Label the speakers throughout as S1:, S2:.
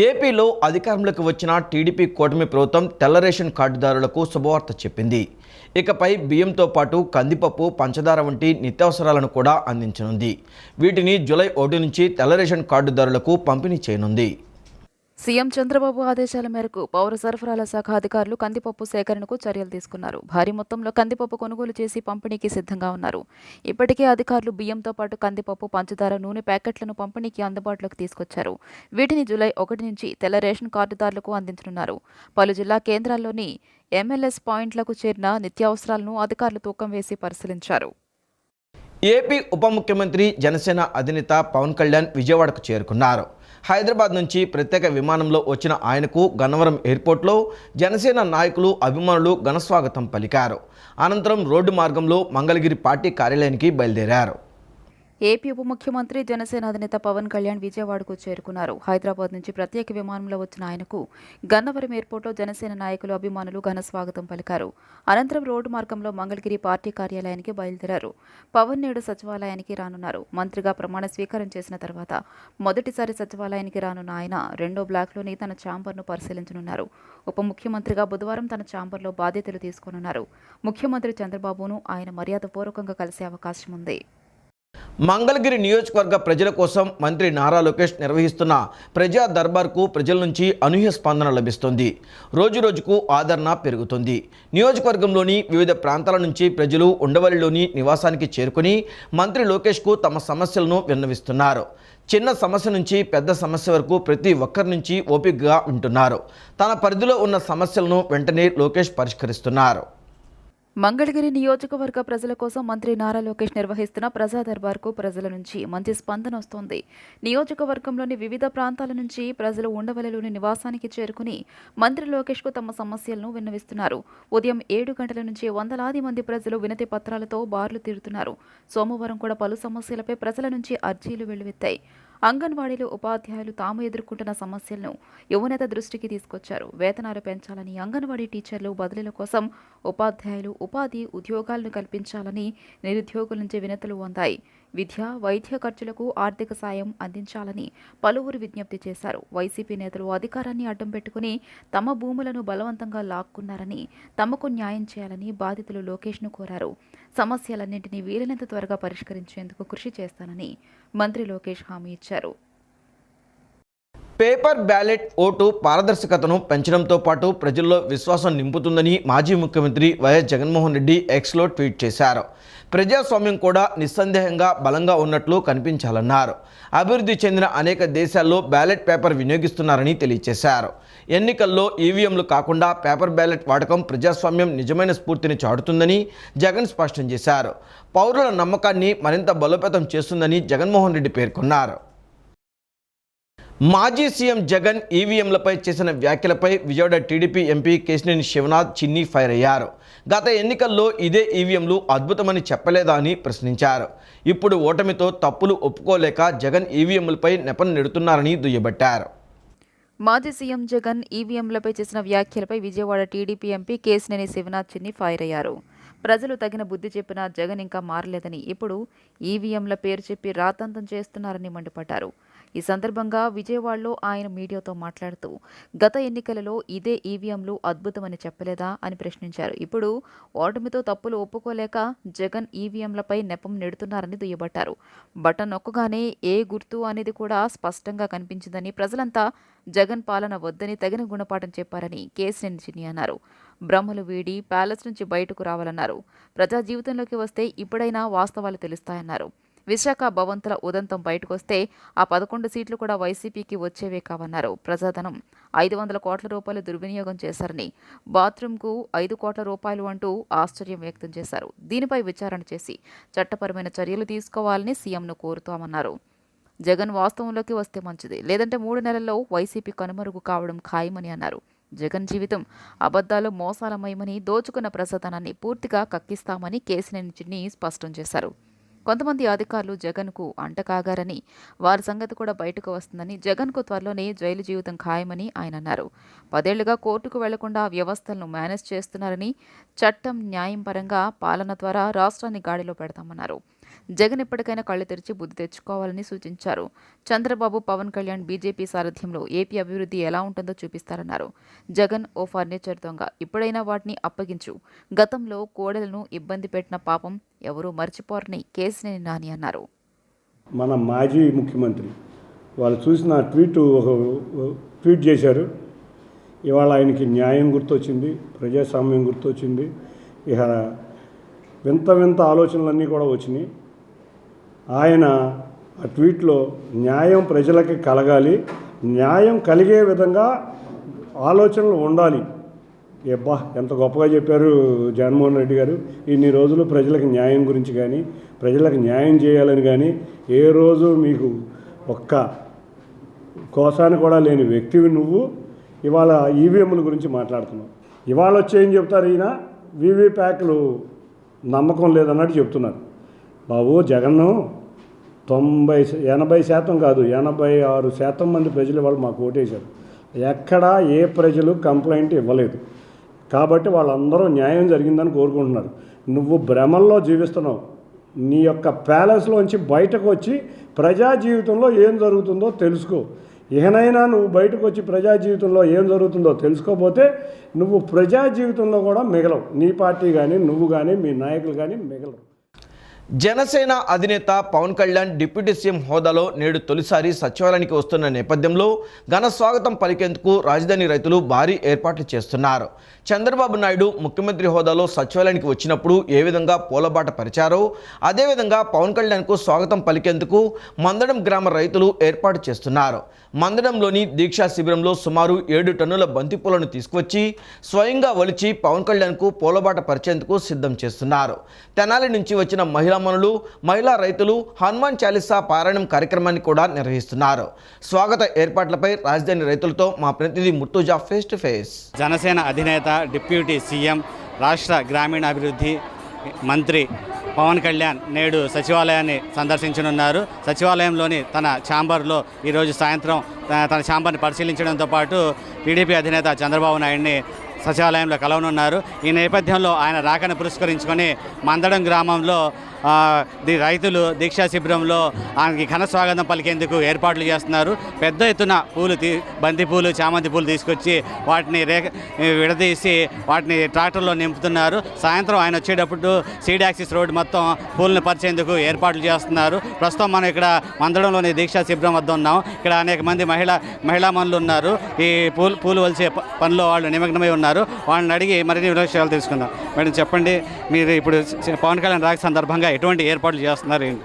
S1: ఏపీలో అధికారంలోకి వచ్చిన టీడీపీ కూటమి ప్రభుత్వం తెల్ల రేషన్ కార్డుదారులకు శుభవార్త చెప్పింది. ఇకపై బియ్యంతో పాటు కందిపప్పు, పంచదార వంటి నిత్యావసరాలను కూడా అందించనుంది. వీటిని జూలై 1 నుంచి తెల్ల రేషన్ కార్డుదారులకు పంపిణీ చేయనుంది.
S2: సీఎం చంద్రబాబు ఆదేశాల మేరకు పౌర సరఫరాల శాఖ అధికారులు కందిపప్పు సేకరణకు చర్యలు తీసుకున్నారు. భారీ మొత్తంలో కందిపప్పు కొనుగోలు చేసి పంపిణీకి సిద్ధంగా ఉన్నారు. ఇప్పటికే అధికారులు బియ్యంతో పాటు కందిపప్పు, పంచదార, నూనె ప్యాకెట్లను పంపిణీకి అందుబాటులోకి తీసుకొచ్చారు. వీటిని జూలై 1 నుంచి తెల్ల రేషన్ కార్డుదారులకు అందించనున్నారు. పలు జిల్లా కేంద్రాల్లోని ఎంఎల్ఎస్ పాయింట్లకు చేరిన నిత్యావసరాలను అధికారులు తూకం వేసి పరిశీలించారు.
S1: ఏపీ ఉప ముఖ్యమంత్రి, జనసేన అధినేత పవన్ కళ్యాణ్ విజయవాడకు చేరుకున్నారు. హైదరాబాద్ నుంచి ప్రత్యేక విమానంలో వచ్చిన ఆయనకు గన్నవరం ఎయిర్పోర్ట్లో జనసేన నాయకులు, అభిమానులు ఘనస్వాగతం పలికారు. అనంతరం రోడ్డు మార్గంలో మంగళగిరి పార్టీ కార్యాలయానికి బయలుదేరారు.
S2: ఏపీ ఉప ముఖ్యమంత్రి, జనసేన అధినేత పవన్ కళ్యాణ్ విజయవాడకు చేరుకున్నారు. హైదరాబాద్ నుంచి ప్రత్యేక విమానంలో వచ్చిన ఆయనకు గన్నవరం ఎయిర్పోర్ట్లో జనసేన నాయకులు, అభిమానులు ఘన స్వాగతం పలికారు. అనంతరం రోడ్డు మార్గంలో మంగళగిరి పార్టీ కార్యాలయానికి బయలుదేరారు. పవన్ నేడు సచివాలయానికి రానున్నారు. మంత్రిగా ప్రమాణ స్వీకారం చేసిన తర్వాత మొదటిసారి సచివాలయానికి రానున్న ఆయన రెండో బ్లాక్లోని తన ఛాంబర్ను పరిశీలించనున్నారు. ఉప ముఖ్యమంత్రిగా బుధవారం తన ఛాంబర్లో బాధ్యతలు తీసుకోనున్నారు. ముఖ్యమంత్రి చంద్రబాబును ఆయన మర్యాదపూర్వకంగా కలిసే అవకాశం ఉంది.
S1: మంగళగిరి నియోజకవర్గ ప్రజల కోసం మంత్రి నారా లోకేష్ నిర్వహిస్తున్న ప్రజా దర్బార్కు ప్రజల నుంచి అనూహ్య స్పందన లభిస్తుంది. రోజురోజుకు ఆదరణ పెరుగుతుంది. నియోజకవర్గంలోని వివిధ ప్రాంతాల నుంచి ప్రజలు ఉండవల్లిలోని నివాసానికి చేరుకుని మంత్రి లోకేష్కు తమ సమస్యలను విన్నవిస్తున్నారు. చిన్న సమస్య నుంచి పెద్ద సమస్య వరకు ప్రతి ఒక్కరి నుంచి ఓపికగా వింటున్నారు. తన పరిధిలో ఉన్న సమస్యలను వెంటనే లోకేష్ పరిష్కరిస్తున్నారు.
S2: మంగళగిరి నియోజకవర్గ ప్రజల కోసం మంత్రి నారా లోకేష్ నిర్వహిస్తున్న ప్రజా దర్బార్కు ప్రజల నుంచి మంచి స్పందన వస్తోంది. నియోజకవర్గంలోని వివిధ ప్రాంతాల నుంచి ప్రజలు ఉండవల్లిలోని నివాసానికి చేరుకుని మంత్రి లోకేష్కు తమ సమస్యలను విన్నవిస్తున్నారు. ఉదయం 7 గంటల నుంచి వందలాది మంది ప్రజలు వినతి పత్రాలతో బార్లు తీరుతున్నారు. సోమవారం కూడా పలు సమస్యలపై ప్రజల నుంచి అర్జీలు వెల్లువెత్తాయి. అంగన్వాడీలు, ఉపాధ్యాయులు తాము ఎదుర్కొంటున్న సమస్యలను యువనేత దృష్టికి తీసుకొచ్చారు. వేతనాలు పెంచాలని, అంగన్వాడీ టీచర్లు బదిలీల కోసం ఉపాధ్యాయులు ఉపాధి ఉద్యోగాలను కల్పించాలని నిరుద్యోగుల నుంచి వినతులు అందాయి. విద్య, వైద్య ఖర్చులకు ఆర్థిక సాయం అందించాలని పలువురు విజ్ఞప్తి చేశారు. వైసీపీ నేతలు అధికారాన్ని అడ్డం పెట్టుకుని తమ భూములను బలవంతంగా లాక్కున్నారని, తమకు న్యాయం చేయాలని బాధితులు లోకేష్ను కోరారు. సమస్యలన్నింటినీ వీలైనంత త్వరగా పరిష్కరించేందుకు కృషి చేస్తానని మంత్రి లోకేష్ హామీ ఇచ్చారు.
S1: పేపర్ బ్యాలెట్ ఓటు పారదర్శకతను పెంచడంతో పాటు ప్రజల్లో విశ్వాసం నింపుతుందని మాజీ ముఖ్యమంత్రి వైఎస్ జగన్మోహన్ రెడ్డి ఎక్స్లో ట్వీట్ చేశారు. ప్రజాస్వామ్యం కూడా నిస్సందేహంగా బలంగా ఉన్నట్లు కనిపించాలన్నారు. అభివృద్ధి చెందిన అనేక దేశాల్లో బ్యాలెట్ పేపర్ వినియోగిస్తున్నారని తెలియజేశారు. ఎన్నికల్లో ఈవీఎంలు కాకుండా పేపర్ బ్యాలెట్ వాడకం ప్రజాస్వామ్యం నిజమైన స్ఫూర్తిని చాటుతుందని జగన్ స్పష్టం చేశారు. పౌరుల నమ్మకాన్ని మరింత బలోపేతం చేస్తుందని జగన్మోహన్ రెడ్డి పేర్కొన్నారు. మాజీ సీఎం జగన్ ఈవీఎంలపై చేసిన వ్యాఖ్యలపై విజయవాడ టీడీపీ ఎంపీ కేశినేని శివనాథ్ చిన్ని ఫైర్ అయ్యారు. గత ఎన్నికల్లో ఇదే ఈవీఎంలు అద్భుతమని చెప్పలేదా అని ప్రశ్నించారు. ఇప్పుడు ఓటమితో తప్పులు ఒప్పుకోలేక జగన్ ఈవీఎంలపై నెపం నెడుతున్నారని దుయ్యబట్టారు.
S2: మాజీ సీఎం జగన్ ఈవీఎంలపై చేసిన వ్యాఖ్యలపై విజయవాడ టీడీపీ ఎంపీ కేశినేని శివనాథ్ చిన్ని ఫైర్ అయ్యారు. ప్రజలు తగిన బుద్ధి చెప్పినా జగన్ ఇంకా మారలేదని, ఇప్పుడు ఈవీఎంల పేరు చెప్పి రాతంతం చేస్తున్నారని మండిపడ్డారు. ఈ సందర్భంగా విజయవాడలో ఆయన మీడియాతో మాట్లాడుతూ గత ఎన్నికలలో ఇదే ఈవీఎంలు అద్భుతమని చెప్పలేదా అని ప్రశ్నించారు. ఇప్పుడు ఓటమితో తప్పులు ఒప్పుకోలేక జగన్ ఈవీఎంలపై నెపం నెడుతున్నారని దుయ్యబట్టారు. బటన్ నొక్కగానే ఏ గుర్తు అనేది కూడా స్పష్టంగా కనిపించిందని, ప్రజలంతా జగన్ పాలన వద్దని తగిన గుణపాఠం చెప్పారని కేశినేని చిన్ని అన్నారు. బ్రహ్మలు వీడి ప్యాలెస్ నుంచి బయటకు రావాలన్నారు. ప్రజా జీవితంలోకి వస్తే ఇప్పుడైనా వాస్తవాలు తెలుస్తాయన్నారు. విశాఖ భవంతుల ఉదంతం బయటకొస్తే ఆ 11 సీట్లు కూడా వైసీపీకి వచ్చేవే కావన్నారు. ప్రజాధనం 500 కోట్ల రూపాయలు దుర్వినియోగం చేశారని, బాత్రూంకు 5 కోట్ల రూపాయలు అంటూ ఆశ్చర్యం వ్యక్తం చేశారు. దీనిపై విచారణ చేసి చట్టపరమైన చర్యలు తీసుకోవాలని సీఎంను కోరుతామన్నారు. జగన్ వాస్తవంలోకి వస్తే మంచిది, లేదంటే 3 నెలల్లో వైసీపీ కనుమరుగు కావడం ఖాయమని అన్నారు. జగన్ జీవితం అబద్ధాలు, మోసాలమయమని, దోచుకున్న ప్రజాధనాన్ని పూర్తిగా కక్కిస్తామని కేశినేని చిన్ని స్పష్టం చేశారు. కొంతమంది అధికారులు జగన్కు అంటకాగారని, వారి సంగతి కూడా బయటకు వస్తుందని, జగన్కు త్వరలోనే జైలు జీవితం ఖాయమని ఆయన అన్నారు. 10 ఏళ్లుగా కోర్టుకు వెళ్లకుండా వ్యవస్థలను మేనేజ్ చేస్తున్నారని, చట్టం, న్యాయం పరంగా పాలన ద్వారా రాష్ట్రాన్ని గాడిలో పెడతామన్నారు. జగన్ ఎప్పటికైనా కళ్ళు తెరిచి బుద్ధి తెచ్చుకోవాలని సూచించారు. చంద్రబాబు, పవన్ కళ్యాణ్ బీజేపీ సారథ్యంలో ఏపీ అభివృద్ధి ఎలా ఉంటుందో చూపిస్తారన్నారు. జగన్ ఓ ఫర్నిచర్ దొంగ, ఇప్పుడైనా వాటిని అప్పగించు. గతంలో కోడలను ఇబ్బంది పెట్టిన పాపం ఎవరూ మర్చిపోరని కేశినేని నాని అన్నారు.
S3: మన మాజీ ముఖ్యమంత్రి వాళ్ళు చూసిన ట్వీట్ చేశారు. ఇవాళ ఆయనకి న్యాయం గుర్తొచ్చింది, ప్రజాస్వామ్యం గుర్తొచ్చింది. ఇక వింత ఆలోచనలన్నీ కూడా వచ్చినాయి. ఆయన ఆ ట్వీట్లో న్యాయం ప్రజలకి కలగాలి, న్యాయం కలిగే విధంగా ఆలోచనలు ఉండాలి. ఎంత గొప్పగా చెప్పారు జగన్మోహన్ రెడ్డి గారు. ఇన్ని రోజులు ప్రజలకు న్యాయం గురించి కానీ, ప్రజలకు న్యాయం చేయాలని కానీ ఏ రోజు మీకు ఒక్క కోసాన్ని కూడా లేని వ్యక్తివి నువ్వు. ఇవాళ ఈవీఎంల గురించి మాట్లాడుతున్నావు. ఇవాళ వచ్చి ఏం చెప్తారు, ఈయన వీవీప్యాక్లు నమ్మకం లేదన్నట్టు చెప్తున్నారు. బాబు, జగన్ను 80% కాదు 86% మంది ప్రజలు వాళ్ళు మాకు ఓటేశారు. ఎక్కడా ఏ ప్రజలు కంప్లైంట్ ఇవ్వలేదు. కాబట్టి వాళ్ళందరూ న్యాయం జరిగిందని కోరుకుంటున్నారు. నువ్వు భ్రమల్లో జీవిస్తున్నావు. నీ యొక్క ప్యాలెస్లోంచి బయటకు వచ్చి ప్రజా జీవితంలో ఏం జరుగుతుందో తెలుసుకో. ఇకనైనా నువ్వు బయటకు వచ్చి ప్రజా జీవితంలో ఏం జరుగుతుందో తెలుసుకోకపోతే నువ్వు ప్రజా జీవితంలో కూడా మిగలవు. నీ పార్టీ కానీ, నువ్వు కానీ, మీ నాయకులు కానీ మిగలరు.
S1: జనసేన అధినేత పవన్ కళ్యాణ్ డిప్యూటీ సీఎం హోదాలో నేడు తొలిసారి సచివాలయానికి వస్తున్న నేపథ్యంలో ఘన స్వాగతం పలికేందుకు రాజధాని రైతులు భారీ ఏర్పాట్లు చేస్తున్నారు. చంద్రబాబు నాయుడు ముఖ్యమంత్రి హోదాలో సచివాలయానికి వచ్చినప్పుడు ఏ విధంగా పూలబాట పరిచారో అదేవిధంగా పవన్ కళ్యాణ్కు స్వాగతం పలికేందుకు మందడం గ్రామ రైతులు ఏర్పాటు చేస్తున్నారు. మందడంలోని దీక్షా శిబిరంలో సుమారు 7 టన్నుల బంతిపూలను తీసుకువచ్చి స్వయంగా ఒలిచి పవన్ కళ్యాణ్కు పూలబాట పరిచేందుకు సిద్ధం చేస్తున్నారు. తెనాలి నుంచి వచ్చిన మహిళా రైతులు హనుమాన్ చాలీసా పారాయణం కార్యక్రమాన్ని కూడా నిర్వహిస్తున్నారు. స్వాగత ఏర్పాట్లపై రాజధాని రైతులతో మా ప్రతినిధి Murtaza face to face.
S4: Janasena అధినేత, డిప్యూటీ సీఎం, రాష్ట్ర గ్రామీణాభివృద్ధి మంత్రి పవన్ కళ్యాణ్ నేడు సచివాలయాన్ని సందర్శించనున్నారు. సచివాలయంలోని తన ఛాంబర్లో ఈరోజు సాయంత్రం తన ఛాంబర్ని పరిశీలించడంతో పాటు టీడీపీ అధినేత చంద్రబాబు నాయుడిని సచివాలయంలో కలవనున్నారు. ఈ నేపథ్యంలో ఆయన రాకను పురస్కరించుకొని మందడం గ్రామంలో రైతులు దీక్షా శిబిరంలో ఆయనకి ఘన స్వాగతం పలికేందుకు ఏర్పాట్లు చేస్తున్నారు. పెద్ద ఎత్తున బంతి పూలు, చామంతి పూలు తీసుకొచ్చి వాటిని విడదీసి వాటిని ట్రాక్టర్లో నింపుతున్నారు. సాయంత్రం ఆయన వచ్చేటప్పుడు సీడాక్సిస్ రోడ్ మొత్తం పూలను పరిచేందుకు ఏర్పాట్లు చేస్తున్నారు. ప్రస్తుతం మనం ఇక్కడ మందడంలోని దీక్షా శిబిరం వద్ద ఉన్నాం. ఇక్కడ అనేక మంది మహిళా మనులు ఉన్నారు. ఈ పూలు వలిసే పనిలో వాళ్ళు నిమగ్నమై ఉన్నారు. వాళ్ళని అడిగి మరిన్ని విషయాలు తెలుసుకుందాం. మేడం, చెప్పండి, మీరు ఇప్పుడు పవన్ కళ్యాణ్ రాక సందర్భంగా ఎటువంటి ఏర్పాట్లు చేస్తున్నారు? ఏంటి?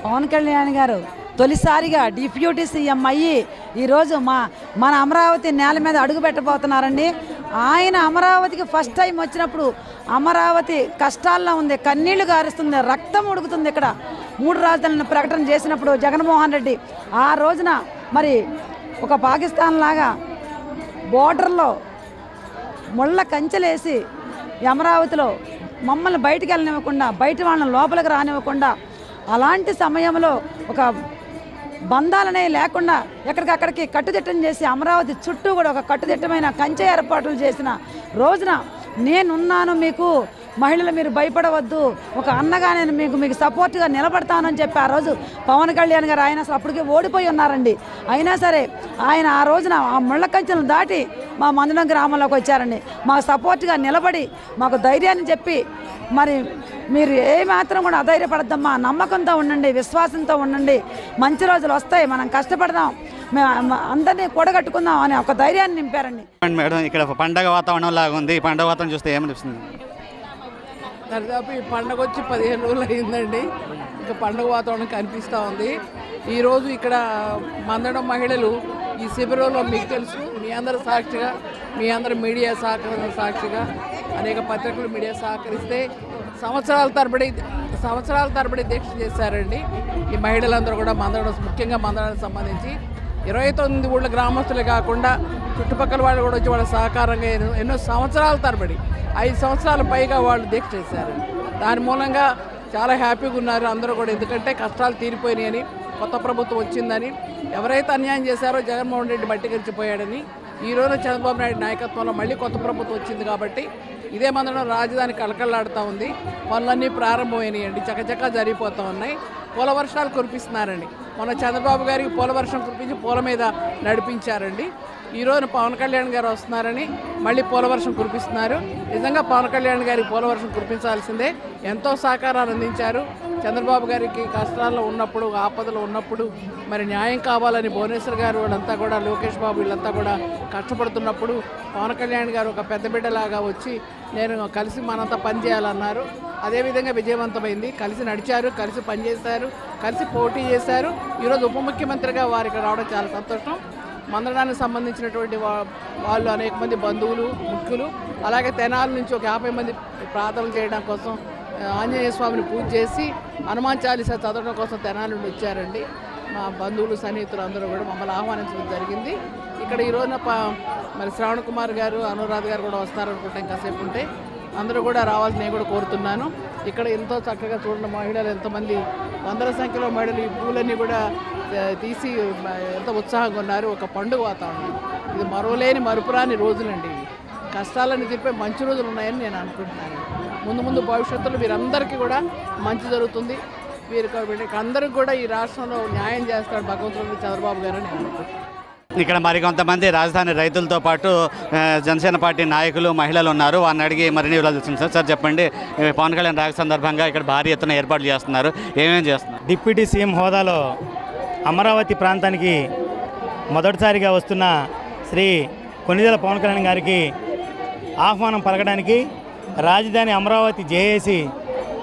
S5: పవన్ కళ్యాణ్ గారు తొలిసారిగా డిప్యూటీ సీఎం అయ్యి ఈరోజు మన అమరావతి నేల మీద అడుగు పెట్టబోతున్నారండి. ఆయన అమరావతికి ఫస్ట్ టైం వచ్చినప్పుడు అమరావతి కష్టాల్లో ఉంది, కన్నీళ్లు గారుస్తుంది, రక్తం ఉడుకుతుంది. ఇక్కడ 3 రాజధానులను ప్రకటన చేసినప్పుడు జగన్మోహన్ రెడ్డి ఆ రోజున మరి ఒక పాకిస్తాన్ లాగా బోర్డర్లో ముళ్ళ కంచెలేసి అమరావతిలో మమ్మల్ని బయటికి వెళ్ళనివ్వకుండా, బయట వాళ్ళని లోపలికి రానివ్వకుండా, అలాంటి సమయంలో ఒక బంధాలనే లేకుండా ఎక్కడికక్కడికి కట్టుదిట్టం చేసి అమరావతి చుట్టూ కూడా ఒక కట్టుదిట్టమైన కంచె ఏర్పాట్లు చేసిన రోజున నేనున్నాను, మీకు మహిళలు మీరు భయపడవద్దు, ఒక అన్నగా నేను మీకు సపోర్ట్గా నిలబడతానని చెప్పి ఆ రోజు పవన్ కళ్యాణ్ గారు ఆయన అసలు అప్పటికే ఓడిపోయి ఉన్నారండి. అయినా సరే ఆయన ఆ రోజున ఆ ముళ్ళ కంచెలను దాటి మా మందడం గ్రామంలోకి వచ్చారండి. మాకు సపోర్ట్గా నిలబడి మాకు ధైర్యాన్ని చెప్పి, మరి మీరు ఏమాత్రం కూడా అధైర్యపడద్దమ్మా, నమ్మకంతో ఉండండి, విశ్వాసంతో ఉండండి, మంచి రోజులు వస్తాయి, మనం కష్టపడదాం, మేము అందరినీ కూడగట్టుకుందాం అని ఒక ధైర్యాన్ని నింపారండి.
S4: మేడం, ఇక్కడ పండగ వాతావరణం లాగా ఉంది. ఈ పండగ వాతావరణం చూస్తే ఏమనిపిస్తుంది?
S6: దాదాపు ఈ పండగ వచ్చి 15 రోజులు అయిందండి. ఇంకా పండుగ వాతావరణం కనిపిస్తూ ఉంది. ఈరోజు ఇక్కడ మందడం మహిళలు ఈ శిబిరంలో మీకు తెలుసు, మీ అందరి సాక్షిగా, మీ అందరి మీడియా సాక్షిగా అనేక పత్రికలు మీడియా సహకరిస్తే సంవత్సరాల తరబడి దీక్ష చేశారండి. ఈ మహిళలందరూ కూడా ముఖ్యంగా మందడానికి సంబంధించి 29 ఊళ్ళ గ్రామస్తులే కాకుండా చుట్టుపక్కల వాళ్ళు కూడా వచ్చి వాళ్ళ సహకారంగా ఎన్నో సంవత్సరాల తరబడి 5 సంవత్సరాల పైగా వాళ్ళు దీక్ష చేశారు. దాని మూలంగా చాలా హ్యాపీగా ఉన్నారు అందరూ కూడా. ఎందుకంటే కష్టాలు తీరిపోయినాయని, కొత్త ప్రభుత్వం వచ్చిందని, ఎవరైతే అన్యాయం చేశారో జగన్మోహన్ రెడ్డి మట్టిగరిచిపోయాడని, ఈరోజు చంద్రబాబు నాయుడు నాయకత్వంలో మళ్ళీ కొత్త ప్రభుత్వం వచ్చింది కాబట్టి ఇదే మందడం రాజధాని కళకళలాడుతూ ఉంది. పనులన్నీ ప్రారంభమైనాయండి, చకచకా జరిగిపోతూ ఉన్నాయి. పూల వర్షాలు కురిపిస్తున్నారండి. మొన్న చంద్రబాబు గారికి పూల వర్షం కురిపించి పూల మీద నడిపించారండి. ఈరోజు పవన్ కళ్యాణ్ గారు వస్తున్నారని మళ్ళీ పోలవర్షం కురిపిస్తున్నారు. నిజంగా పవన్ కళ్యాణ్ గారికి పోలవర్షం కురిపించాల్సిందే. ఎంతో సహకారాన్ని అందించారు. చంద్రబాబు గారికి కష్టాల్లో ఉన్నప్పుడు, ఆపదలు ఉన్నప్పుడు మరి న్యాయం కావాలని భువనేశ్వర్ గారు వాళ్ళంతా కూడా, లోకేష్ బాబు వీళ్ళంతా కూడా కష్టపడుతున్నప్పుడు పవన్ కళ్యాణ్ గారు ఒక పెద్ద బిడ్డలాగా వచ్చి నేను కలిసి మనంతా పనిచేయాలన్నారు. అదేవిధంగా విజయవంతమైంది. కలిసి నడిచారు, కలిసి పనిచేశారు, కలిసి పోటీ చేశారు. ఈరోజు ఉప ముఖ్యమంత్రిగా వారికి రావడం చాలా సంతోషం. మందడానికి సంబంధించినటువంటి వాళ్ళు అనేక మంది బంధువులు, ముఖ్యులు, అలాగే తెనాల నుంచి ఒక 50 మంది ప్రార్థనలు చేయడం కోసం ఆంజనేయ స్వామిని పూజ చేసి హనుమాన్ చాలీసా చదవడం కోసం తెనాల నుండి వచ్చారండి. మా బంధువులు, సన్నిహితులు అందరూ కూడా మమ్మల్ని ఆహ్వానించడం జరిగింది. ఇక్కడ ఈ రోజున మరి శ్రావణ్ కుమార్ గారు, అనురాధ గారు కూడా వస్తారనుకుంటే ఇంకాసేపు ఉంటే అందరూ కూడా రావాలని నేను కూడా కోరుతున్నాను. ఇక్కడ ఎంతో చక్కగా చూడండి, మహిళలు ఎంతమంది, వందల సంఖ్యలో మహిళలు ఈ పూలన్నీ కూడా తీసి ఎంతో ఉత్సాహంగా ఉన్నారు. ఒక పండుగ వాతావరణం. ఇది మరోలేని మరుపురాని రోజులండి. ఇవి కష్టాలను తీర్పే మంచి రోజులు ఉన్నాయని నేను అనుకుంటున్నాను. ముందు ముందు భవిష్యత్తులో వీరందరికీ కూడా మంచి జరుగుతుంది. వీరికి అందరికీ కూడా ఈ రాష్ట్రంలో న్యాయం చేస్తాడు భగవంతుడు చంద్రబాబు గారు అని నేను అనుకుంటున్నాను.
S4: ఇక్కడ మరి కొంతమంది రాజధాని రైతులతో పాటు జనసేన పార్టీ నాయకులు, మహిళలు ఉన్నారు. వారిని అడిగి మరిన్ని వివరాలు తెలుస్తుంది. సార్ చెప్పండి, పవన్ కళ్యాణ్ రాక సందర్భంగా ఇక్కడ భారీ ఎత్తున ఏర్పాట్లు చేస్తున్నారు, ఏమేమి చేస్తున్నారు?
S7: డిప్యూటీ సీఎం హోదాలో అమరావతి ప్రాంతానికి మొదటిసారిగా వస్తున్న శ్రీ కొణిదెల పవన్ కళ్యాణ్ గారికి ఆహ్వానం పలకడానికి రాజధాని అమరావతి జేఏసీ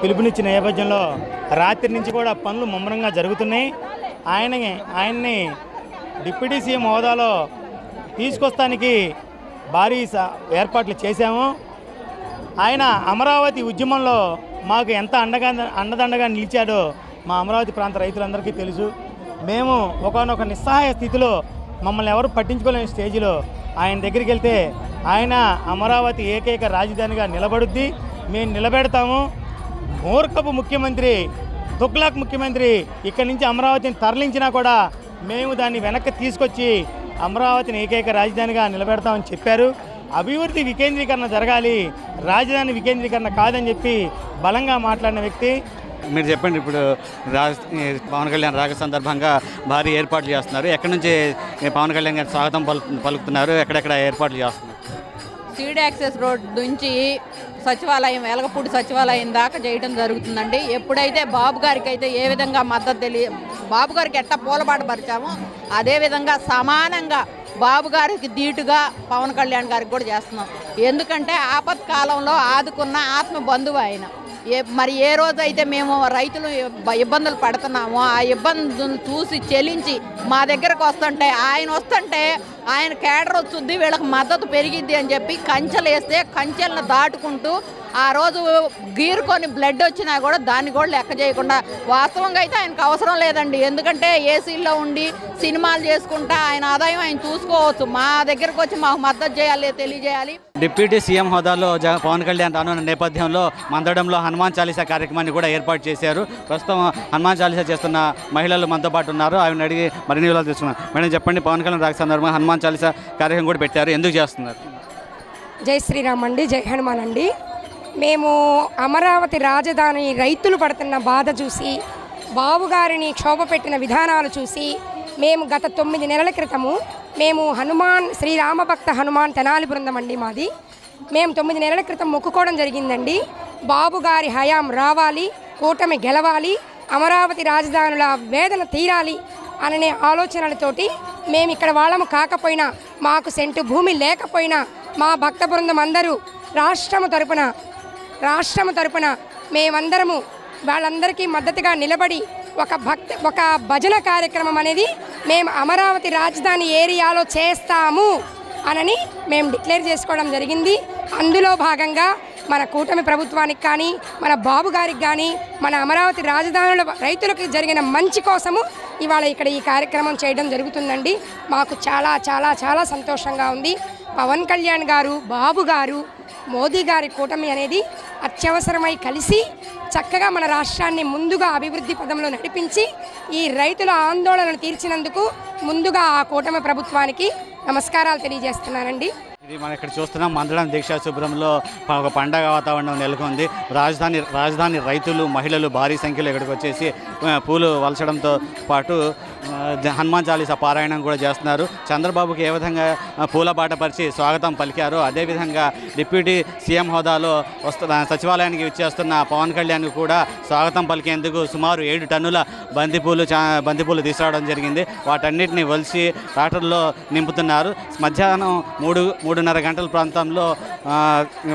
S7: పిలుపునిచ్చిన నేపథ్యంలో రాత్రి నుంచి కూడా పనులు ముమ్మరంగా జరుగుతున్నాయి. ఆయన్ని డిప్యూటీ సీఎం హోదాలో తీసుకొస్తానికి భారీ ఏర్పాట్లు చేశాము. ఆయన అమరావతి ఉద్యమంలో మాకు ఎంత అండదండగా నిలిచాడో మా అమరావతి ప్రాంత రైతులందరికీ తెలుసు. మేము ఒకనొక నిస్సహాయ స్థితిలో, మమ్మల్ని ఎవరు పట్టించుకోలేని స్టేజిలో ఆయన దగ్గరికి వెళ్తే ఆయన అమరావతి ఏకైక రాజధానిగా నిలబడుద్ది, మేము నిలబెడతాము. మూర్ఖపు ముఖ్యమంత్రి, తుగ్లక్ ముఖ్యమంత్రి ఇక్కడి నుంచి అమరావతిని తరలించినా కూడా మేము దాన్ని వెనక్కి తీసుకొచ్చి అమరావతిని ఏకైక రాజధానిగా నిలబెడతామని చెప్పారు. అభివృద్ధి వికేంద్రీకరణ జరగాలి, రాజధాని వికేంద్రీకరణ కాదని చెప్పి బలంగా మాట్లాడిన వ్యక్తి.
S4: మీరు చెప్పండి, ఇప్పుడు పవన్ కళ్యాణ్ రాక సందర్భంగా భారీ ఏర్పాట్లు చేస్తున్నారు. ఎక్కడి నుంచి పవన్ కళ్యాణ్ గారి స్వాగతం పలుకుతున్నారు, ఎక్కడెక్కడ ఏర్పాట్లు చేస్తున్నారు?
S8: సీడ్ యాక్సెస్ రోడ్ నుంచి సచివాలయం, వెలగపూడి సచివాలయం దాకా చేయడం జరుగుతుందండి. ఎప్పుడైతే బాబు గారికి అయితే ఏ విధంగా మద్దతు బాబు గారికి ఎట్లా పూలబాట పరిచామో అదేవిధంగా సమానంగా బాబు గారికి ధీటుగా పవన్ కళ్యాణ్ గారికి కూడా చేస్తున్నాం. ఎందుకంటే ఆపత్కాలంలో ఆదుకున్న ఆత్మ బంధువు ఆయన. మరి ఏ రోజైతే మేము రైతులు ఇబ్బందులు పడుతున్నామో ఆ ఇబ్బందులు చూసి చెల్లించి మా దగ్గరకు వస్తుంటే ఆయన కేడర్ వస్తుంది, వీళ్ళకి మద్దతు పెరిగిద్ది అని చెప్పి కంచెలు వేస్తే కంచెలను దాటుకుంటూ ఆ రోజు గీరుకొని బ్లడ్ వచ్చినా కూడా దాన్ని కూడా లెక్క చేయకుండా, వాస్తవంగా అయితే ఆయనకు అవసరం లేదండి. ఎందుకంటే ఏసీల్లో ఉండి సినిమాలు చేసుకుంటా ఆయన ఆదాయం ఆయన చూసుకోవచ్చు. మా దగ్గరకు వచ్చి మాకు మద్దతు చేయాలి, తెలియజేయాలి.
S4: డిప్యూటీ సీఎం హోదాలో పవన్ కళ్యాణ్ రానున్న నేపథ్యంలో మందడంలో హనుమాన్ చాలీసా కార్యక్రమాన్ని కూడా ఏర్పాటు చేశారు. ప్రస్తుతం హనుమాన్ చాలీసా చేస్తున్న మహిళలు మనతో పాటు ఉన్నారు. ఆవిడని అడిగి మరిన్ని వివరాలు తెలుసుకున్నాం. మేడం చెప్పండి, పవన్ కళ్యాణ్ రాక సందర్భంగా హనుమాన్ చాలీసా కార్యక్రమం కూడా పెట్టారు, ఎందుకు చేస్తున్నారు?
S9: జై శ్రీరామ్ అండి, జై హనుమాన్ అండి. మేము అమరావతి రాజధాని రైతులు పడుతున్న బాధ చూసి, బాబు గారిని క్షోభ పెట్టిన విధానాలు చూసి మేము గత 9 నెలల క్రితము హనుమాన్ శ్రీరామభక్త హనుమాన్ తెనాలి బృందం అండి మాది. మేము 9 నెలల క్రితం మొక్కుకోవడం జరిగిందండి. బాబు గారి హయాం రావాలి, కూటమి గెలవాలి, అమరావతి రాజధానుల వేదన తీరాలి అనే ఆలోచనలతోటి మేము ఇక్కడ వాళ్ళము కాకపోయినా, మాకు సెంటు భూమి లేకపోయినా మా భక్త బృందం అందరూ రాష్ట్రము తరపున మేమందరము వాళ్ళందరికీ మద్దతుగా నిలబడి ఒక భజన కార్యక్రమం అనేది మేము అమరావతి రాజధాని ఏరియాలో చేస్తాము అనని మేము డిక్లేర్ చేసుకోవడం జరిగింది. అందులో భాగంగా మన కూటమి ప్రభుత్వానికి కానీ, మన బాబు గారికి కానీ, మన అమరావతి రాజధానుల రైతులకు జరిగిన మంచి కోసము ఇవాళ ఇక్కడ ఈ కార్యక్రమం చేయడం జరుగుతుందండి. మాకు చాలా చాలా చాలా సంతోషంగా ఉంది. పవన్ కళ్యాణ్ గారు, బాబు గారు, మోదీ గారి కూటమి అనేది అత్యవసరమై కలిసి చక్కగా మన రాష్ట్రాన్ని ముందుగా అభివృద్ధి పదంలో నడిపించి ఈ రైతుల ఆందోళనను తీర్చినందుకు ముందుగా ఆ కూటమి ప్రభుత్వానికి నమస్కారాలు తెలియజేస్తున్నానండి.
S4: ఇది మనం ఇక్కడ చూస్తున్నాం మందడం దీక్షా శిబిరంలో ఒక పండగ వాతావరణం నెలకొంది. రాజధాని రైతులు మహిళలు భారీ సంఖ్యలో ఇక్కడికి వచ్చేసి పూలు వలచడంతో పాటు హనుమాన్ చాలీసా పారాయణం కూడా చేస్తున్నారు. చంద్రబాబుకి ఏ విధంగా పూల బాట పరిచి స్వాగతం పలికారో అదేవిధంగా డిప్యూటీ సీఎం హోదాలో సచివాలయానికి విచ్చేస్తున్న పవన్ కళ్యాణ్ కూడా స్వాగతం పలికేందుకు సుమారు 7 టన్నుల బంతిపూలు తీసుకురావడం జరిగింది. వాటన్నిటిని వలిసి ట్రాక్టర్లో నింపుతున్నారు. మధ్యాహ్నం 3:30 గంటల ప్రాంతంలో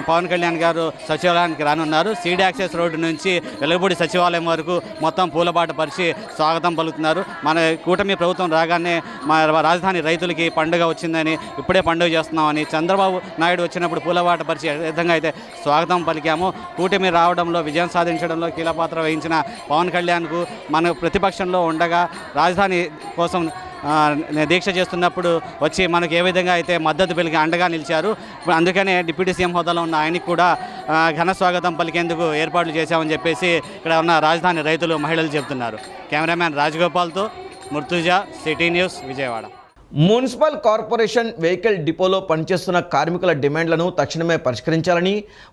S4: పవన్ కళ్యాణ్ గారు సచివాలయానికి రానున్నారు. సీడ్ యాక్సెస్ రోడ్డు నుంచి వెలగపూడి సచివాలయం వరకు మొత్తం పూలబాట పరిచి స్వాగతం పలుకుతున్నారు. మన కూటమి ప్రభుత్వం రాగానే మా రాజధాని రైతులకి పండుగ వచ్చిందని, ఇప్పుడే పండుగ చేస్తున్నామని, చంద్రబాబు నాయుడు వచ్చినప్పుడు పూలబాట పరిచి ఏ విధంగా అయితే స్వాగతం పలికామో కూటమి రావడంలో విజయం సాధించడంలో కీలక పాత్ర వహించిన పవన్ కళ్యాణ్కు మన ప్రతిపక్షంలో ఉండగా రాజధాని కోసం దీక్ష చేస్తున్నప్పుడు వచ్చి మనకు ఏ విధంగా అయితే మద్దతు పలికి అండగా నిలిచారు. అందుకనే డిప్యూటీ సీఎం హోదాలో ఉన్న ఆయనకి కూడా ఘన స్వాగతం పలికేందుకు ఏర్పాట్లు చేశామని చెప్పేసి ఇక్కడ ఉన్న రాజధాని రైతులు మహిళలు చెబుతున్నారు. కెమెరామ్యాన్ రాజగోపాల్తో Murtuza, city news, Vijayawada.
S1: Municipal corporation vehicle డిపోలో పనిచేస్తున్న కార్మికుల డిమాండ్లను తక్షణమే పరిష్కరించాలని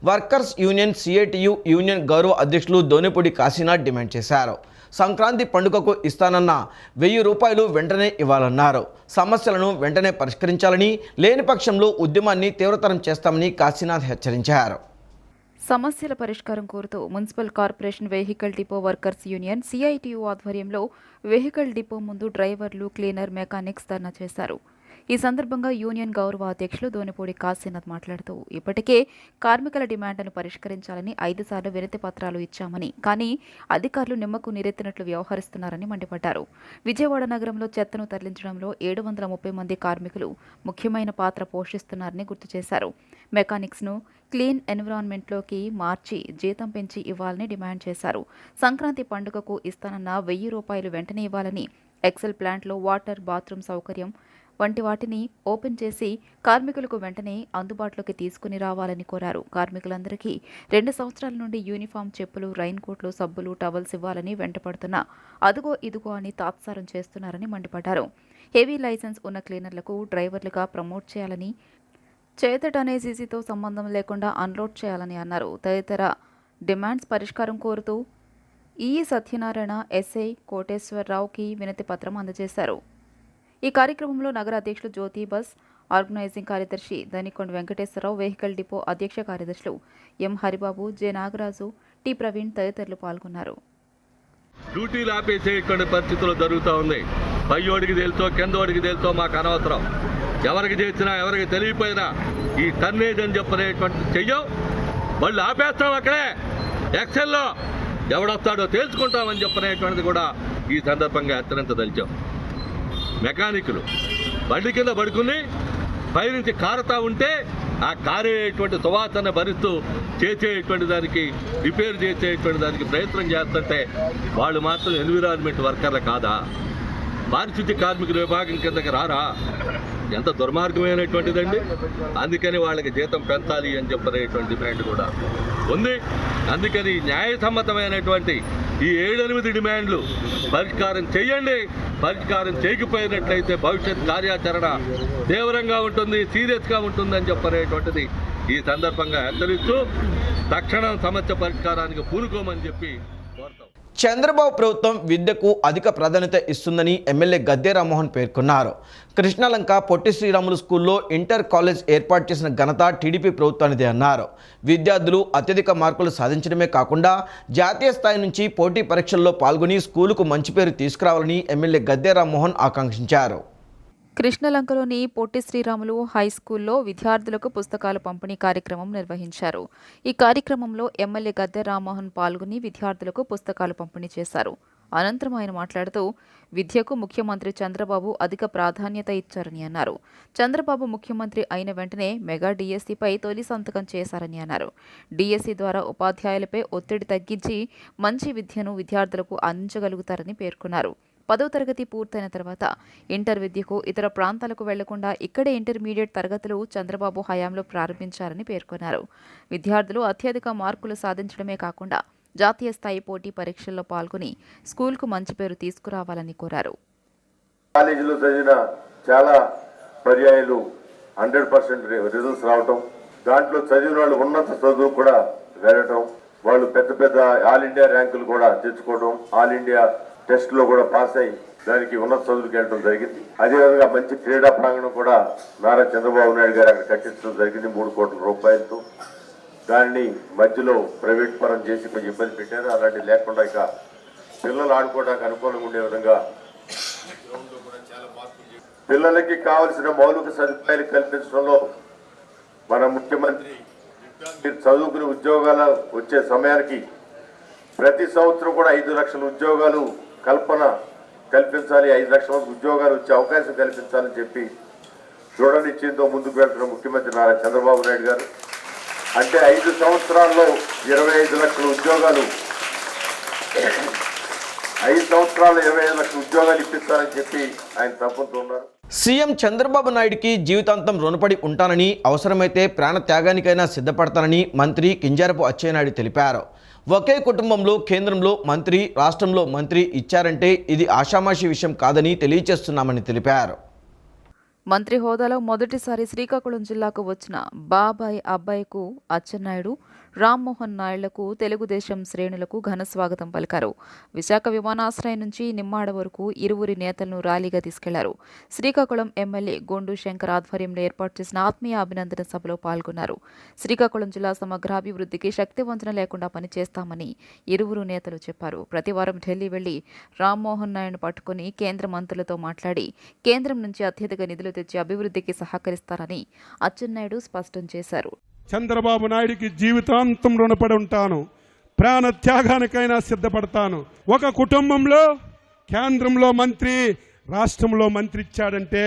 S1: వర్కర్స్ యూనియన్ సిఐటియు యూనియన్ గౌరవ అధ్యక్షులు దోనిపూడి కాశీనాథ్ డిమాండ్ చేశారు. సంక్రాంతి పండుగకు ఇస్తానన్న 1000 రూపాయలు వెంటనే ఇవ్వాలన్నారు. సమస్యలను వెంటనే పరిష్కరించాలని, లేని పక్షంలో ఉద్యమాన్ని తీవ్రతరం చేస్తామని కాశీనాథ్ హెచ్చరించారు.
S2: సమస్యల పరిష్కారం కోరుతూ municipal corporation vehicle depot workers union CITU ఆధ్వర్యంలో వెహికల్ డిపో ముందు డ్రైవర్లు, క్లీనర్, మెకానిక్స్ ధర్నా చేశారు. ఈ సందర్భంగా యూనియన్ గౌరవ అధ్యక్షులు దోనిపూడి కాశీనాథ్ మాట్లాడుతూ ఇప్పటికే కార్మికుల డిమాండ్లను పరిష్కరించాలని 5 సార్లు వినతి పత్రాలు ఇచ్చామని, కానీ అధికారులు నిమ్మకు నీరెత్తినట్లు వ్యవహరిస్తున్నారని మండిపడ్డారు. విజయవాడ నగరంలో చెత్తను తరలించడంలో 730 మంది కార్మికులు ముఖ్యమైన పాత్ర పోషిస్తున్నారని గుర్తు చేశారు. మెకానిక్స్ను క్లీన్ ఎన్విరాన్మెంట్లోకి మార్చి జీతం పెంచి ఇవ్వాలని డిమాండ్ చేశారు. సంక్రాంతి పండుగకు ఇస్తానన్న 1000 రూపాయలు వెంటనే ఇవ్వాలని, ఎక్సెల్ ప్లాంట్లో వాటర్, బాత్రూమ్ సౌకర్యం వంటి వాటిని ఓపెన్ చేసి కార్మికులకు వెంటనే అందుబాటులోకి తీసుకుని రావాలని కోరారు. కార్మికులందరికీ 2 సంవత్సరాల నుండి యూనిఫామ్, చెప్పులు, రైన్ కోట్లు, సబ్బులు, టవల్స్ ఇవ్వాలని వెంటపడుతున్నా అదుగో ఇదుగో అని తాత్సారం చేస్తున్నారని మండిపడ్డారు. హెవీ లైసెన్స్ ఉన్న క్లీనర్లకు డ్రైవర్లుగా ప్రమోట్ చేయాలని, చేతట్ అనే సీసీతో సంబంధం లేకుండా అన్లోడ్ చేయాలని అన్నారు. తదితర డిమాండ్స్ పరిష్కారం కోరుతూ ఈఈ సత్యనారాయణ, ఎస్ఐ కోటేశ్వరరావుకి వినతి పత్రం అందజేశారు. ఈ కార్యక్రమంలో నగర అధ్యక్షులు జ్యోతి బస్, ఆర్గనైజింగ్ కార్యదర్శి దనికొండ వెంకటేశ్వరరావు, వెహికల్ డిపో అధ్యక్ష కార్యదర్శులు ఎం హరిబాబు, జె నాగరాజు, టి ప్రవీణ్ తదితరులు పాల్గొన్నారు.
S10: డ్యూటీలు ఆపేసేటువంటి పరిస్థితులు జరుగుతూ ఉంది. పైయోడికి తెలుసో కిందోడికి తెలుసో మాకు అనవసరం. ఎవరికి చేసినా ఎవరికి తెలియపోయినా ఈ టన్నేజ్ అని చెప్పనేటువంటి చెయ్యం, వాళ్ళు ఆపేస్తాం. అక్కడే ఎక్సెల్లో ఎవడొస్తాడో తేల్చుకుంటామని చెప్పనేటువంటిది కూడా ఈ సందర్భంగా హెచ్చరించదలిచాం. మెకానికులు బండి కింద పడుకుని పైనుంచి కారుతా ఉంటే ఆ కారేటువంటి సువాసన భరిస్తూ చేసేటువంటి దానికి, రిపేర్ చేసేటువంటి దానికి ప్రయత్నం చేస్తుంటే వాళ్ళు మాత్రం ఎన్విరాన్మెంట్ వర్కర్లు కాదా? పారిశుద్ధ్య కార్మికుల విభాగం కిందకి రారా? ఎంత దుర్మార్గమైనటువంటిదండి. అందుకని వాళ్ళకి జీతం పెంచాలి అని చెప్పనేటువంటి డిమాండ్ కూడా ఉంది. అందుకని న్యాయసమ్మతమైనటువంటి ఈ 7-8 డిమాండ్లు పరిష్కారం చేయండి. పరిష్కారం చేయకపోయినట్లయితే భవిష్యత్ కార్యాచరణ తీవ్రంగా ఉంటుంది, సీరియస్గా ఉంటుందని చెప్పనేటువంటిది ఈ సందర్భంగా హెచ్చరిస్తూ తక్షణం సమస్య పరిష్కారానికి పూనుకోమని చెప్పి కోరుతాం.
S1: చంద్రబాబు ప్రభుత్వం విద్యకు అధిక ప్రాధాన్యత ఇస్తుందని ఎమ్మెల్యే గద్దె రామ్మోహన్ పేర్కొన్నారు. కృష్ణలంక పొట్టి శ్రీరాములు స్కూల్లో ఇంటర్ కాలేజ్ ఏర్పాటు చేసిన ఘనత టీడీపీ ప్రభుత్వానిదే అన్నారు. విద్యార్థులు అత్యధిక మార్కులు సాధించడమే కాకుండా జాతీయ స్థాయి నుంచి పోటీ పరీక్షల్లో పాల్గొని స్కూలుకు మంచి పేరు తీసుకురావాలని ఎమ్మెల్యే గద్దె రామ్మోహన్ ఆకాంక్షించారు.
S2: కృష్ణలంకలోని పొట్టి శ్రీరాములు హై స్కూల్లో విద్యార్థులకు పుస్తకాల పంపిణీ కార్యక్రమం నిర్వహించారు. ఈ కార్యక్రమంలో ఎమ్మెల్యే గద్దె రామ్మోహన్ పాల్గొని విద్యార్థులకు పుస్తకాలు పంపిణీ చేశారు. అనంతరం ఆయన మాట్లాడుతూ విద్యకు ముఖ్యమంత్రి చంద్రబాబు అధిక ప్రాధాన్యత ఇచ్చారని అన్నారు. చంద్రబాబు ముఖ్యమంత్రి అయిన వెంటనే మెగా డిఎస్సిపై తొలి సంతకం చేశారని అన్నారు. డిఎస్సి ద్వారా ఉపాధ్యాయులపై ఒత్తిడి తగ్గించి మంచి విద్యను విద్యార్థులకు అందించగలుగుతారని పేర్కొన్నారు. 10వ తరగతి పూర్తయిన తర్వాత ఇంటర్ విద్యకు ఇతర ప్రాంతాలకు వెళ్లకుండా ఇక్కడే ఇంటర్మీడియట్ తరగతులు చంద్రబాబు హయాంలో ప్రారంభించారని పేర్కొన్నారు. విద్యార్థులు అత్యధిక మార్కులు సాధించడమే కాకుండా జాతీయ స్థాయి పోటీ పరీక్షల్లో పాల్గొని స్కూల్కు మంచి పేరు తీసుకురావాలని కోరారు.
S11: కాలేజీలో చదివిన చాలా పర్యాయాలు 100% రిజల్ట్స్ రావటం, దాంట్లో చదివిన వాళ్ళు ఉన్నత చదువు కూడా వెళ్ళటం, వాళ్ళు పెద్ద పెద్ద ఆల్ ఇండియా ర్యాంకులు కూడా తెచ్చుకోవడం, ఆల్ ఇండియా టెస్ట్లో కూడా పాస్ అయ్యి దానికి ఉన్నత చదువులకు వెళ్ళడం జరిగింది. అదేవిధంగా మంచి క్రీడా ప్రాంగణం కూడా నారా చంద్రబాబు నాయుడు గారు అక్కడ కట్టించడం జరిగింది 3 కోట్ల రూపాయలతో. దాన్ని మధ్యలో ప్రైవేట్ పరం చేసి కొంచెం ఇబ్బంది పెట్టారు. అలాంటి లేకుండా ఇక పిల్లలు ఆడుకోవడానికి అనుకూలంగా ఉండే విధంగా పిల్లలకి కావలసిన మౌలిక సదుపాయాలు కల్పించడంలో మన ముఖ్యమంత్రి చదువుకుని ఉద్యోగాలు వచ్చే సమయానికి ప్రతి సంవత్సరం కూడా 5 లక్షల ఉద్యోగాలు కల్పించాలి, 5 లక్షల ఉద్యోగాలు వచ్చే అవకాశం కల్పించాలని చెప్పి చూడనిశ్చయంతో ముందుకు వెళ్తున్న ముఖ్యమంత్రి నారా చంద్రబాబు నాయుడు గారు. అంటే 5 సంవత్సరాల్లో 25 లక్షల ఉద్యోగాలు, 5 సంవత్సరాలు 25 లక్షల ఉద్యోగాలు ఇప్పిస్తారని చెప్పి ఆయన తప్పంతో ఉన్నారు.
S1: సీఎం చంద్రబాబు నాయుడికి జీవితాంతం రుణపడి ఉంటానని, అవసరమైతే ప్రాణ త్యాగానికైనా సిద్ధపడతానని మంత్రి కింజారపు అచ్చెన్నాయుడు తెలిపారు. ఒకే కుటుంబంలో కేంద్రంలో మంత్రి, రాష్ట్రంలో మంత్రి ఇచ్చారంటే ఇది ఆషామాషి విషయం కాదని తెలియజేస్తున్నామని తెలిపారు.
S2: మంత్రి హోదాలో మొదటిసారి శ్రీకాకుళం జిల్లాకు వచ్చిన బాబాయ్ అబ్బాయికు అచ్చెన్నాయుడు, రామ్మోహన్ నాయుళ్లకు తెలుగుదేశం శ్రేణులకు ఘన స్వాగతం పలికారు. విశాఖ విమానాశ్రయం నుంచి నిమ్మాడ వరకు ఇరువురి నేతలను ర్యాలీగా తీసుకెళ్లారు. శ్రీకాకుళం ఎమ్మెల్యే గొండు శంకర్ ఆధ్వర్యంలో ఏర్పాటు చేసిన ఆత్మీయ అభినందన సభలో పాల్గొన్నారు. శ్రీకాకుళం జిల్లా సమగ్రాభివృద్ధికి శక్తివంచన లేకుండా పనిచేస్తామని ఇరువురు నేతలు చెప్పారు. ప్రతివారం ఢిల్లీ వెళ్లి రామ్మోహన్ నాయుడును పట్టుకుని కేంద్ర మంత్రులతో మాట్లాడి కేంద్రం నుంచి అత్యధిక నిధులు తెచ్చి అభివృద్ధికి సహకరిస్తారని అచ్చెన్నాయుడు స్పష్టం చేశారు.
S12: చంద్రబాబు నాయుడికి జీవితాంతం రుణపడి ఉంటాను, ప్రాణ త్యాగానికైనా సిద్ధపడతాను. ఒక కుటుంబంలో కేంద్రంలో మంత్రి, రాష్ట్రంలో మంత్రి ఇచ్చాడంటే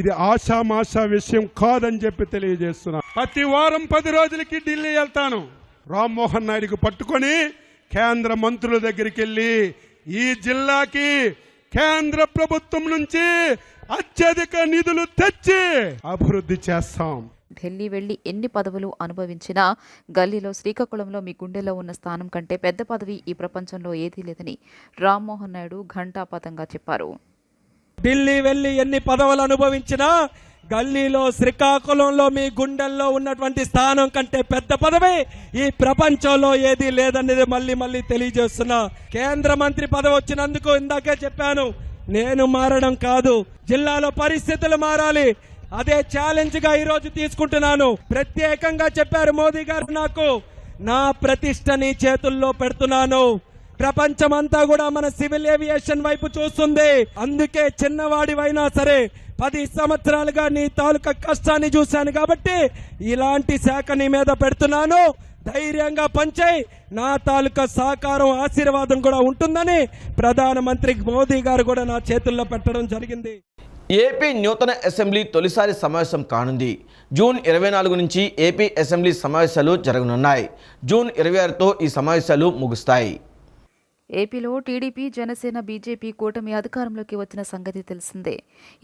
S12: ఇది ఆషామాషా విషయం కాదని చెప్పి తెలియజేస్తున్నా. ప్రతి వారం 10 రోజులకి ఢిల్లీ వెళ్తాను. రామ్మోహన్ నాయుడికి పట్టుకొని కేంద్ర మంత్రుల దగ్గరికి వెళ్ళి ఈ జిల్లాకి కేంద్ర ప్రభుత్వం నుంచి అత్యధిక నిధులు తెచ్చి అభివృద్ధి చేస్తాం.
S2: ఢిల్లీ వెళ్లి ఎన్ని పదవులు అనుభవించినా గల్లీలో శ్రీకాకుళంలో మీ గుండెలో ఉన్న స్థానం కంటే పెద్ద పదవి ఈ ప్రపంచంలో ఏదీ లేదని రామ్మోహన్ నాయుడు ఘంటాపథంగా చెప్పారు.
S13: ఢిల్లీ వెళ్లి ఎన్ని పదవులు అనుభవించినా గల్లీలో శ్రీకాకుళంలో మీ గుండెల్లో ఉన్నటువంటి స్థానం కంటే పెద్ద పదవి ఈ ప్రపంచంలో ఏదీ లేదనేది మళ్ళీ తెలియజేస్తున్నా. కేంద్ర మంత్రి పదవి వచ్చినందుకు ఇందాకే చెప్పాను, నేను మారడం కాదు, జిల్లాలో పరిస్థితులు మారాలి. అదే ఛాలెంజ్ గా ఈరోజు తీసుకుంటున్నాను. ప్రత్యేకంగా చెప్పారు మోదీ గారు, నాకు నా ప్రతిష్టని చేతుల్లో పెడుతున్నాను. ప్రపంచమంతా కూడా మన సివిల్ ఏవియేషన్ వైపు చూస్తుంది. అందుకే చిన్నవాడివైనా సరే 10 సంవత్సరాలుగా నీ తాలూకా కష్టాన్ని చూశాను కాబట్టి ఇలాంటి శాఖ నీ మీద పెడుతున్నాను. ధైర్యంగా పనిచేయి, నా తాలూకా సహకారం ఆశీర్వాదం కూడా ఉంటుందని ప్రధానమంత్రి మోదీ గారు కూడా నా చేతుల్లో పెట్టడం జరిగింది.
S1: ఏపీ నూతన అసెంబ్లీ తొలిసారి సమావేశం కానుంది. జూన్ 24 నుంచి ఏపీ అసెంబ్లీ సమావేశాలు జరగనున్నాయి. జూన్ 26తో ఈ సమావేశాలు ముగుస్తాయి.
S2: ఏపీలో టీడీపీ, జనసేన, బీజేపీ కూటమి అధికారంలోకి వచ్చిన సంగతి తెలిసిందే.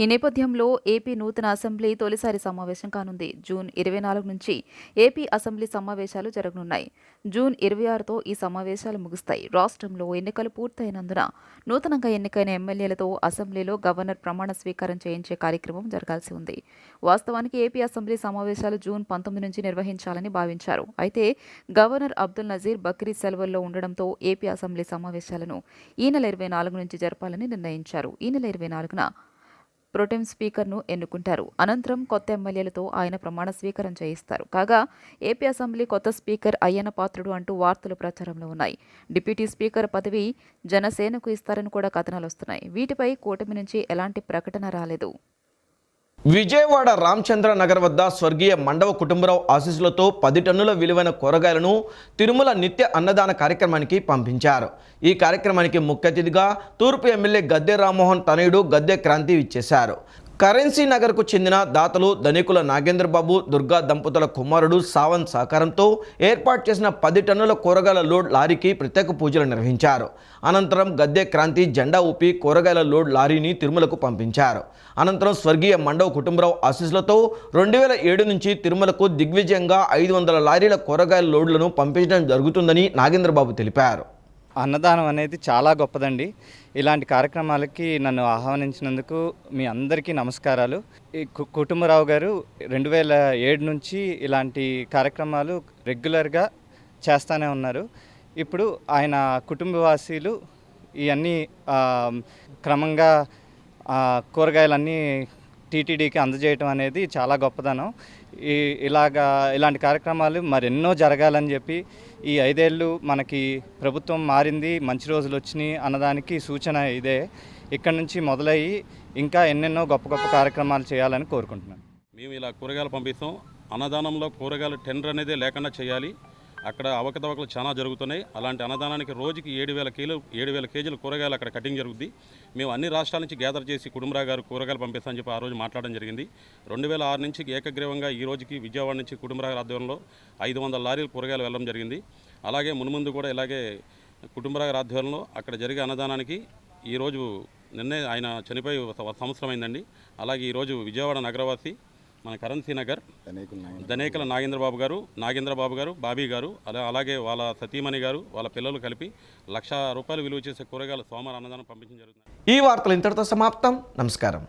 S2: ఈ నేపథ్యంలో ఏపీ నూతన అసెంబ్లీ తొలిసారి సమావేశం కానుంది. జూన్ 24 నుంచి ఏపీ అసెంబ్లీ సమావేశాలు జరగనున్నాయి. జూన్ 26తో ఈ సమావేశాలు ముగుస్తాయి. రాష్ట్రంలో ఎన్నికలు పూర్తయినందున నూతనంగా ఎన్నికైన ఎమ్మెల్యేలతో అసెంబ్లీలో గవర్నర్ ప్రమాణ స్వీకారం చేయించే కార్యక్రమం జరగాల్సి ఉంది. వాస్తవానికి ఏపీ అసెంబ్లీ సమావేశాలు జూన్ 19 నుంచి నిర్వహించాలని భావించారు. అయితే గవర్నర్ అబ్దుల్ నజీర్ బక్రీద్ సెలవుల్లో ఉండడంతో ఏపీ అసెంబ్లీ సమావేశాలను ఈ నెల 24 నుంచి జరపాలని నిర్ణయించారు. ఈ నెల 24న ప్రొటెం స్పీకర్ను ఎన్నుకుంటారు. అనంతరం కొత్త ఎమ్మెల్యేలతో ఆయన ప్రమాణ స్వీకారం చేయిస్తారు. కాగా ఏపీ అసెంబ్లీ కొత్త స్పీకర్ అయ్యన్న పాత్రుడు అంటూ వార్తలు ప్రచారంలో ఉన్నాయి. డిప్యూటీ స్పీకర్ పదవి జనసేనకు ఇస్తారని కూడా కథనాలు వస్తున్నాయి. వీటిపై కూటమి నుంచి ఎలాంటి ప్రకటన రాలేదు.
S1: విజయవాడ రామచంద్ర నగర్ వద్ద స్వర్గీయ మండవ కుటుంబరావు ఆశీస్సులతో 10 టన్నుల విలువైన కూరగాయలను తిరుమల నిత్య అన్నదాన కార్యక్రమానికి పంపించారు. ఈ కార్యక్రమానికి ముఖ్య అతిథిగా తూర్పు ఎమ్మెల్యే గద్దె రామ్మోహన్ తనయుడు గద్దె క్రాంతి ఇచ్చేశారు. కరెన్సీ నగర్కు చెందిన దాతలు ధనికుల నాగేంద్రబాబు, దుర్గా దంపతుల కుమారుడు సావంత్ సహకారంతో ఏర్పాటు చేసిన 10 టన్నుల కూరగాయల లోడ్ లారీకి ప్రత్యేక పూజలు నిర్వహించారు. అనంతరం గద్దె క్రాంతి జెండా ఊపి కూరగాయల లోడ్ లారీని తిరుమలకు పంపించారు. అనంతరం స్వర్గీయ మండవ కుటుంబరావు ఆశీస్సులతో 2007 నుంచి తిరుమలకు దిగ్విజయంగా 500 లారీల కూరగాయల లోడ్లను పంపించడం జరుగుతుందని నాగేంద్రబాబు తెలిపారు.
S4: అన్నదానం అనేది చాలా గొప్పదండి. ఇలాంటి కార్యక్రమాలకి నన్ను ఆహ్వానించినందుకు మీ అందరికీ నమస్కారాలు. ఈ కుటుంబరావు గారు 2007 నుంచి ఇలాంటి కార్యక్రమాలు రెగ్యులర్గా చేస్తూనే ఉన్నారు. ఇప్పుడు ఆయన కుటుంబవాసీలు ఇవన్నీ క్రమంగా కూరగాయలన్నీ టీటీడీకి అందజేయటం అనేది చాలా గొప్పదనం. ఇలాంటి కార్యక్రమాలు మరెన్నో జరగాలని చెప్పి ఈ 5 ఏళ్ళు మనకి ప్రభుత్వం మారింది, మంచి రోజులు వచ్చినాయి అన్నదానికి సూచన ఇదే. ఇక్కడ నుంచి మొదలయ్యి ఇంకా ఎన్నెన్నో గొప్ప గొప్ప కార్యక్రమాలు చేయాలని కోరుకుంటున్నాను.
S14: మేము ఇలా కూరగాయలు పంపిస్తాం. అన్నదానంలో కూరగాయలు టెండర్ అనేది లేకుండా చేయాలి. అక్కడ అవకతవకలు చాలా జరుగుతున్నాయి. అలాంటి అన్నదానానికి రోజుకి 7,000 కేజీలు కూరగాయలు అక్కడ కటింగ్ జరుగుద్ది. మేము అన్ని రాష్ట్రాల నుంచి గ్యాదర్ చేసి కుటుంబరావు గారు కూరగాయలు పంపిస్తామని చెప్పి ఆ రోజు మాట్లాడడం జరిగింది. 2006 నుంచి ఏకగ్రీవంగా ఈ రోజుకి విజయవాడ నుంచి కుటుంబరావు గారి ఆధ్వర్యంలో 500 లారీలు కూరగాయలు వెళ్ళడం జరిగింది. అలాగే మున్ముందు కూడా ఇలాగే కుటుంబరావు గారి ఆధ్వర్యంలో అక్కడ జరిగే అన్నదానానికి ఈరోజు నిన్నే ఆయన చనిపోయి 1 సంవత్సరం అయిందండి. అలాగే ఈరోజు విజయవాడ నగరవాసి మన కరెన్సీ నగర్ దనేకల నాగేంద్రబాబు గారు బాబీ గారు అలాగే వాళ్ళ సతీమణి గారు వాళ్ళ పిల్లలు కలిపి ₹1,00,000 విలువ చేసే కూరగాయల సోమవారం అన్నదానం పంపించడం జరుగుతుంది.
S1: ఈ వార్తలు ఇంతటితో సమాప్తం. నమస్కారం.